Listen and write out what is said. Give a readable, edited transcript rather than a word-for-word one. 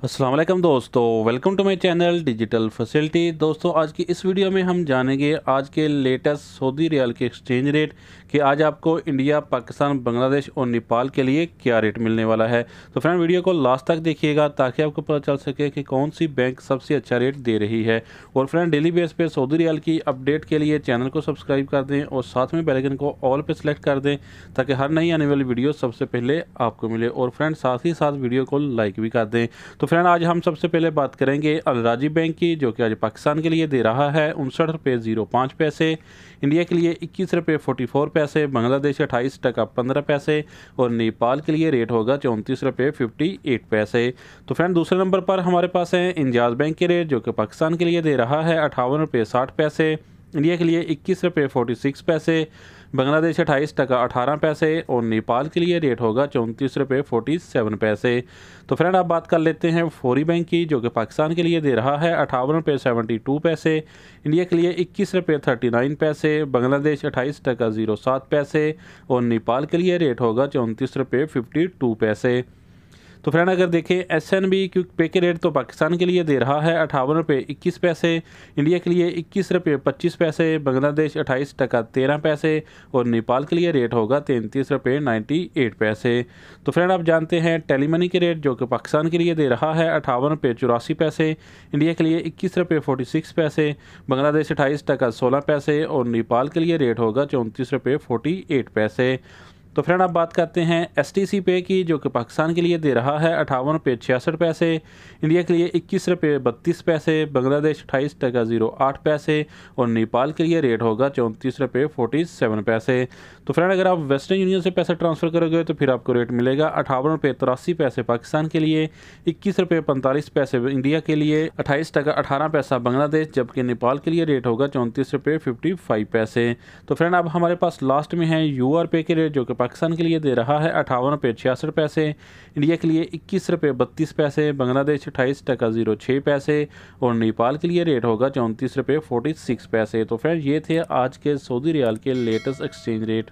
अस्सलाम वालेकुम दोस्तों, welcome to my channel digital facility. दोस्तों आज की इस वीडियो में हम जानेंगे आज के लेटेस्ट सऊदी रियाल के एक्सचेंज रेट कि आज आपको इंडिया, पाकिस्तान, बांग्लादेश और नेपाल के लिए क्या रेट मिलने वाला है। तो फ्रेंड वीडियो को लास्ट तक देखिएगा ताकि आपको पता चल सके कि कौन सी बैंक सबसे अच्छा रेट दे रही है। और फ्रेंड डेली बेस पे सऊदी रियाल की अपडेट के लिए चैनल को सब्सक्राइब कर दें और साथ में बेल आइकन को ऑल पे सेलेक्ट कर दें ताकि हर नई आने वाली वीडियो सबसे पहले आपको मिले। और फ्रेंड साथ ही साथ वीडियो को लाइक भी कर दें। तो फ्रेंड आज हम सबसे पहले बात करेंगे अल राजी बैंक की, जो कि आज पाकिस्तान के लिए दे रहा है 59 रुपये 05 पैसे, इंडिया के लिए 21 रुपये 44 पैसे, बांग्लादेश 28 टका 15 पैसे और नेपाल के लिए रेट होगा 34 रुपये 58 पैसे। तो फ्रेंड दूसरे नंबर पर हमारे पास है इंजाज बैंक के रेट, जो कि पाकिस्तान के लिए दे रहा है 58 रुपये 60 पैसे, इंडिया के लिए 21 रुपये 46 पैसे, बांग्लादेश 28 टका 18 पैसे और नेपाल के लिए रेट होगा 34 रुपये 47 पैसे। तो फ्रेंड आप बात कर लेते हैं फौरी बैंक की, जो कि पाकिस्तान के लिए दे रहा है 58 रुपये 72 पैसे, इंडिया के लिए 21 रुपये 39 पैसे, बांग्लादेश 28 टका 07 पैसे और नेपाल के लिए रेट होगा 34 रुपये 52 पैसे। तो फ्रेंड अगर देखें SNB क्विक पे के रेट तो पाकिस्तान के लिए दे रहा है 58 रुपये 21 पैसे, इंडिया के लिए 21 रुपये 25 पैसे, बांग्लादेश 28 टका 13 पैसे और नेपाल के लिए रेट होगा 33 रुपये 98 पैसे। तो फ्रेंड आप जानते हैं टेली मनी के रेट, जो कि पाकिस्तान के लिए दे रहा है 58 रुपये 84 पैसे, इंडिया के लिए 21 रुपये 46 पैसे, बांग्लादेश 28 टका 16 पैसे और नेपाल के लिए रेट होगा 34 रुपये 48 पैसे। तो फ्रेंड आप बात करते हैं STC पे की, जो कि पाकिस्तान के लिए दे रहा है 58 रुपये 66 पैसे, इंडिया के लिए 21 रुपये 32 पैसे, बांग्लादेश 28 टका 08 पैसे और नेपाल के लिए रेट होगा 34 रुपये 47 पैसे। तो फ्रेंड अगर आप वेस्टर्न यूनियन से पैसा ट्रांसफ़र करोगे तो फिर आपको रेट मिलेगा 58 रुपये 83 पैसे पाकिस्तान के लिए, 21 रुपये 45 पैसे इंडिया के लिए, 28 टका 18 पैसा बांग्लादेश, जबकि नेपाल के लिए रेट होगा 34 रुपये 55 पैसे। तो फ्रेंड अब हमारे पास लास्ट में है UR पे के रेट, जो कि पाकिस्तान के लिए दे रहा है 58 रुपये 66 पैसे, इंडिया के लिए 21 रुपये 32 पैसे, बांग्लादेश 28 टका 06 पैसे और नेपाल के लिए रेट होगा 34 रुपये 46 पैसे। तो फ्रेंड ये थे आज के सऊदी रियाल के लेटेस्ट एक्सचेंज रेट।